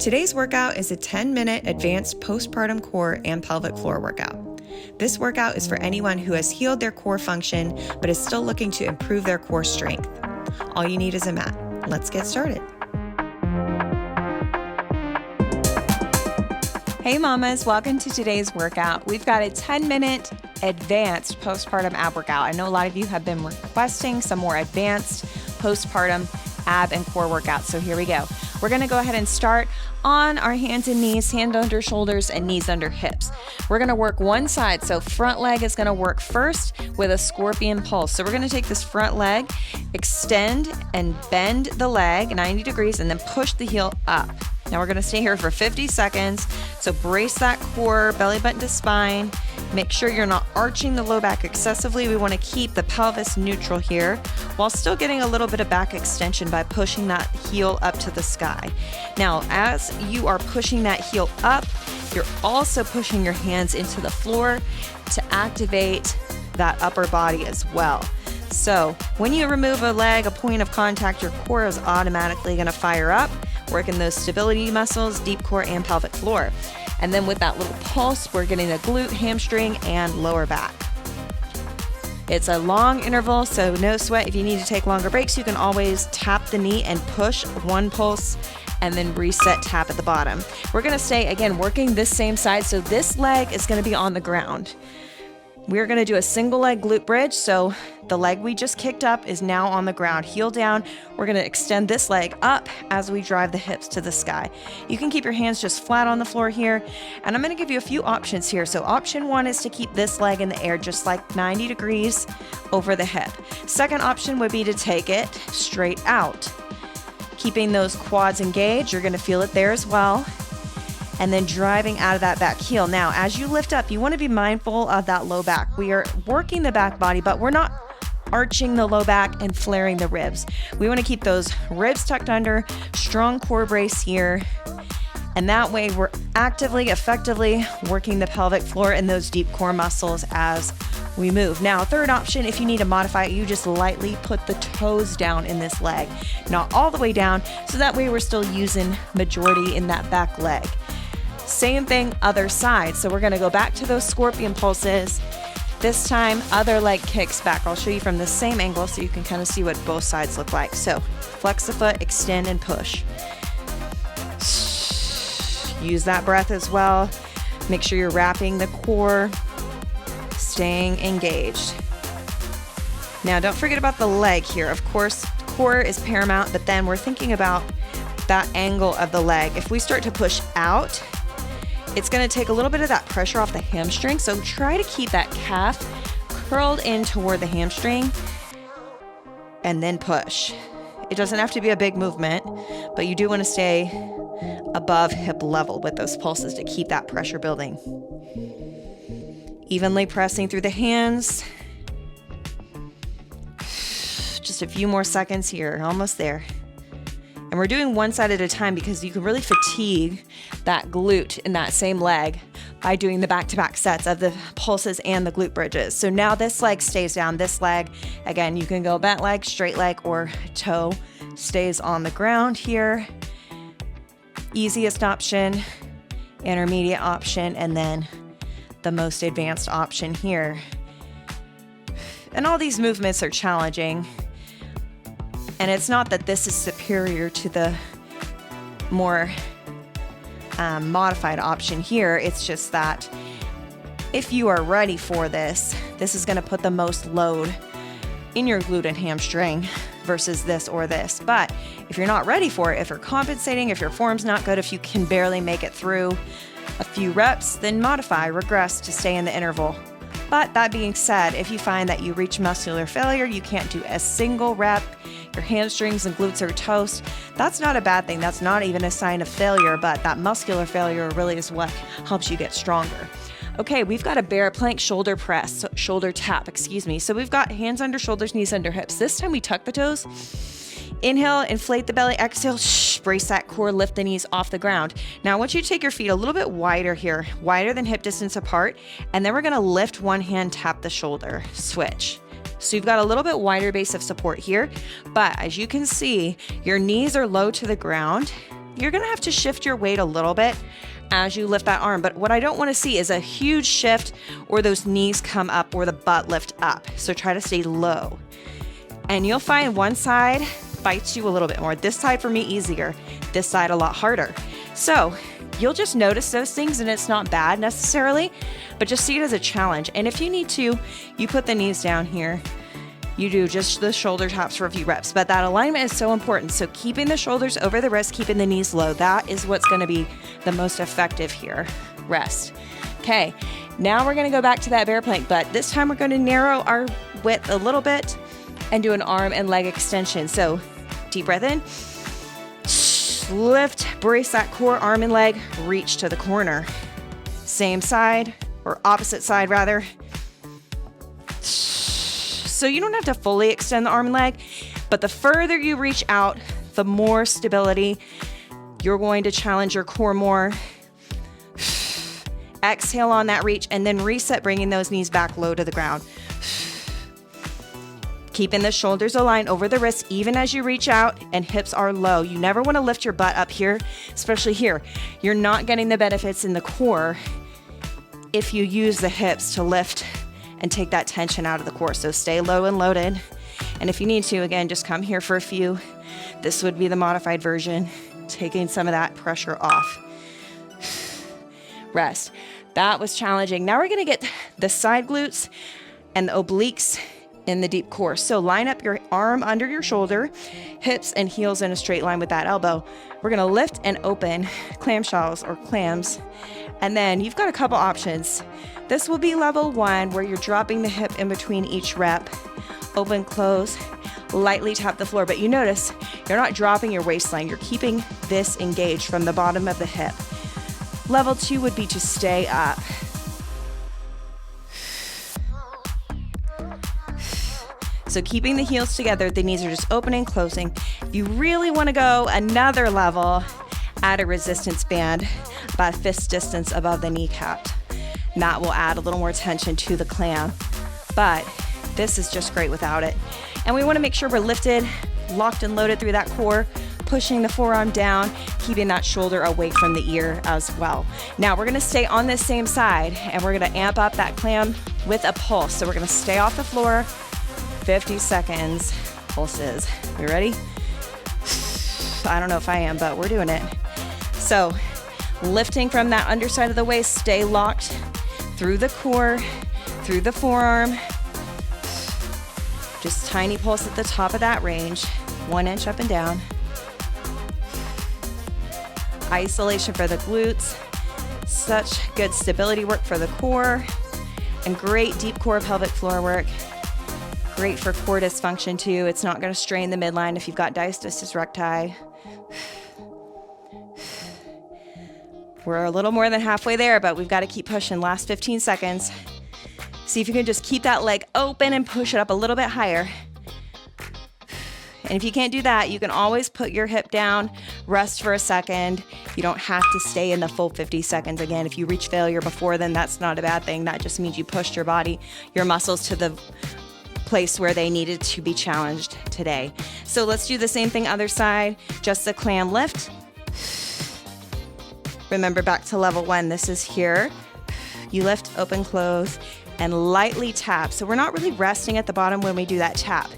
Today's workout is a 10-minute advanced postpartum core and pelvic floor workout. This workout is for anyone who has healed their core function but is still looking to improve their core strength. All you need is a mat. Let's get started. Hey mamas, welcome to today's workout. We've got a 10-minute advanced postpartum ab workout. I know a lot of you have been requesting some more advanced postpartum ab and core workouts, so here we go. We're gonna go ahead and start on our hands and knees, hand under shoulders and knees under hips. We're gonna work one side, so front leg is gonna work first with a scorpion pulse. So we're gonna take this front leg, extend and bend the leg 90 degrees and then push the heel up. Now we're gonna stay here for 50 seconds. So brace that core, belly button to spine. Make sure you're not arching the low back excessively. We wanna keep the pelvis neutral here while still getting a little bit of back extension by pushing that heel up to the sky. Now, as you are pushing that heel up, you're also pushing your hands into the floor to activate that upper body as well. So when you remove a leg, a point of contact, your core is automatically gonna fire up, working those stability muscles, deep core and pelvic floor. And then with that little pulse, we're getting a glute, hamstring, and lower back. It's a long interval, so no sweat. If you need to take longer breaks, you can always tap the knee and push one pulse and then reset, tap at the bottom. We're gonna stay, again, working this same side. So this leg is gonna be on the ground. We're gonna do a single leg glute bridge. So the leg we just kicked up is now on the ground, heel down. We're gonna extend this leg up as we drive the hips to the sky. You can keep your hands just flat on the floor here. And I'm gonna give you a few options here. So option one is to keep this leg in the air, just like 90 degrees over the hip. Second option would be to take it straight out. Keeping those quads engaged, you're gonna feel it there as well. And then driving out of that back heel. Now, as you lift up, you wanna be mindful of that low back. We are working the back body, but we're not arching the low back and flaring the ribs. We wanna keep those ribs tucked under, strong core brace here. And that way we're actively, effectively working the pelvic floor and those deep core muscles as we move. Now, third option, if you need to modify it, you just lightly put the toes down in this leg, not all the way down, so that way we're still using majority in that back leg. Same thing, other side. So we're gonna go back to those scorpion pulses. This time, other leg kicks back. I'll show you from the same angle so you can kind of see what both sides look like. So flex the foot, extend and push. Use that breath as well. Make sure you're wrapping the core, staying engaged. Now, don't forget about the leg here. Of course, core is paramount, but then we're thinking about that angle of the leg. If we start to push out, it's gonna take a little bit of that pressure off the hamstring. So try to keep that calf curled in toward the hamstring and then push. It doesn't have to be a big movement, but you do wanna stay above hip level with those pulses to keep that pressure building. Evenly pressing through the hands. Just a few more seconds here, almost there. And we're doing one side at a time because you can really fatigue that glute in that same leg by doing the back-to-back sets of the pulses and the glute bridges. So now this leg stays down. This leg, again, you can go bent leg, straight leg, or toe stays on the ground here. Easiest option, intermediate option, and then the most advanced option here. And all these movements are challenging. And it's not that this is superior to the more modified option here. It's just that if you are ready for this, this is gonna put the most load in your glute and hamstring versus this or this. But if you're not ready for it, if you're compensating, if your form's not good, if you can barely make it through a few reps, then modify, regress to stay in the interval. But that being said, if you find that you reach muscular failure, you can't do a single rep, your hamstrings and glutes are toast, that's not a bad thing. That's not even a sign of failure, but that muscular failure really is what helps you get stronger. Okay, we've got a bear plank shoulder press, shoulder tap, excuse me. So we've got hands under shoulders, knees under hips. This time we tuck the toes. Inhale, inflate the belly, exhale, brace that core, lift the knees off the ground. Now I want you to take your feet a little bit wider here, wider than hip distance apart, and then we're gonna lift one hand, tap the shoulder, switch. So you've got a little bit wider base of support here, but as you can see, your knees are low to the ground, you're gonna have to shift your weight a little bit as you lift that arm. But what I don't wanna see is a huge shift or those knees come up or the butt lift up. So try to stay low. And you'll find one side bites you a little bit more. This side for me easier, this side a lot harder. So you'll just notice those things, and it's not bad necessarily, but just see it as a challenge. And if you need to, you put the knees down here. You do just the shoulder taps for a few reps, but that alignment is so important. So keeping the shoulders over the wrist, keeping the knees low, that is what's gonna be the most effective here. Rest. Okay, now we're gonna go back to that bear plank, but this time we're gonna narrow our width a little bit and do an arm and leg extension. So deep breath in, lift, brace that core, arm and leg, reach to the corner. Same side, or opposite side rather. So you don't have to fully extend the arm and leg, but the further you reach out, the more stability. You're going to challenge your core more. Exhale on that reach, and then reset, bringing those knees back low to the ground. Keeping the shoulders aligned over the wrists even as you reach out, and hips are low. You never want to lift your butt up here, especially here. You're not getting the benefits in the core if you use the hips to lift and take that tension out of the core. So stay low and loaded. And if you need to, again, just come here for a few. This would be the modified version, taking some of that pressure off. Rest. That was challenging. Now we're gonna get the side glutes and the obliques in the deep core. So line up your arm under your shoulder, hips and heels in a straight line with that elbow. We're gonna lift and open clamshells or clams. And then you've got a couple options. This will be level 1, where you're dropping the hip in between each rep. Open, close, lightly tap the floor. But you notice you're not dropping your waistline. You're keeping this engaged from the bottom of the hip. Level 2 would be to stay up. So keeping the heels together, the knees are just opening, closing. If you really want to go another level, add a resistance band about a fist distance above the kneecap. And that will add a little more tension to the clam. But this is just great without it. And we want to make sure we're lifted, locked and loaded through that core, pushing the forearm down, keeping that shoulder away from the ear as well. Now we're gonna stay on this same side, and we're gonna amp up that clam with a pulse. So we're gonna stay off the floor, 50 seconds, pulses. You ready? I don't know if I am, but we're doing it. So lifting from that underside of the waist, stay locked through the core, through the forearm. Just tiny pulse at the top of that range, 1 inch up and down. Isolation for the glutes. Such good stability work for the core, and great deep core pelvic floor work. Great for core dysfunction too. It's not going to strain the midline if you've got diastasis recti. We're a little more than halfway there, but we've got to keep pushing. Last 15 seconds. See if you can just keep that leg open and push it up a little bit higher. And if you can't do that, you can always put your hip down, rest for a second. You don't have to stay in the full 50 seconds. Again, if you reach failure before then, that's not a bad thing. That just means you pushed your body, your muscles to the place where they needed to be challenged today. So let's do the same thing other side, just the clam lift. Remember, back to level 1, this is here. You lift, open, close, and lightly tap. So we're not really resting at the bottom when we do that tap.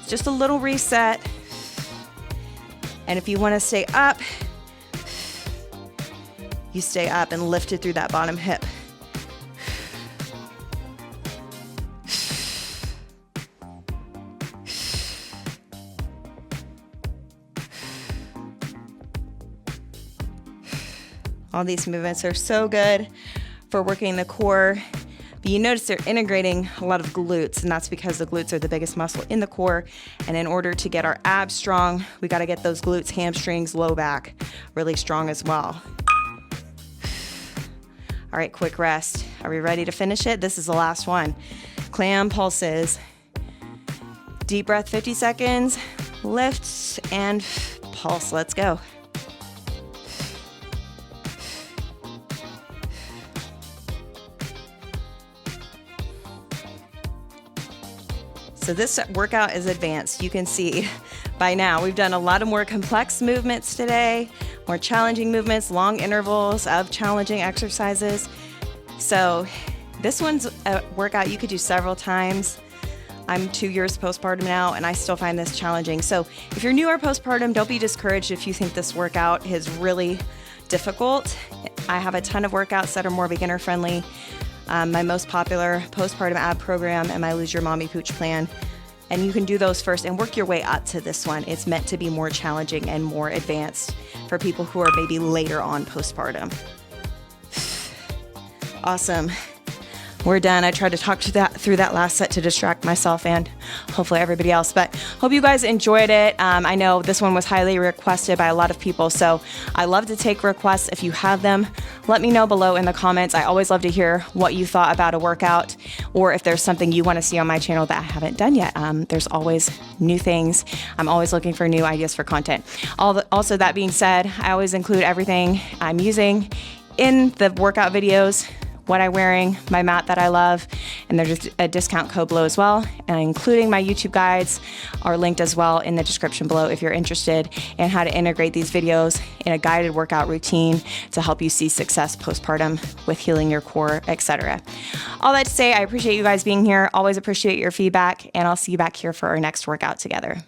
It's just a little reset. And if you want to stay up, you stay up and lift it through that bottom hip. All these movements are so good for working the core. But you notice they're integrating a lot of glutes, and that's because the glutes are the biggest muscle in the core. And in order to get our abs strong, we got to get those glutes, hamstrings, low back really strong as well. All right, quick rest. Are we ready to finish it? This is the last one. Clam pulses. Deep breath, 50 seconds. Lift and pulse. Let's go. So this workout is advanced. You can see by now we've done a lot of more complex movements today, more challenging movements, long intervals of challenging exercises. So this one's a workout you could do several times. I'm 2 years postpartum now, and I still find this challenging. So if you're newer postpartum, don't be discouraged if you think this workout is really difficult. I have a ton of workouts that are more beginner friendly. My most popular postpartum ab program and my Lose Your Mommy Pooch plan. And you can do those first and work your way up to this one. It's meant to be more challenging and more advanced for people who are maybe later on postpartum. Awesome. We're done. I tried to talk through that last set to distract myself and hopefully everybody else, but hope you guys enjoyed it. I know this one was highly requested by a lot of people, so I love to take requests. If you have them, let me know below in the comments. I always love to hear what you thought about a workout, or if there's something you want to see on my channel that I haven't done yet. There's always new things. I'm always looking for new ideas for content. Also, that being said, I always include everything I'm using in the workout videos. What I'm wearing, my mat that I love, and there's a discount code below as well, and including my YouTube guides are linked as well in the description below if you're interested in how to integrate these videos in a guided workout routine to help you see success postpartum with healing your core, etc. All that to say, I appreciate you guys being here, always appreciate your feedback, and I'll see you back here for our next workout together.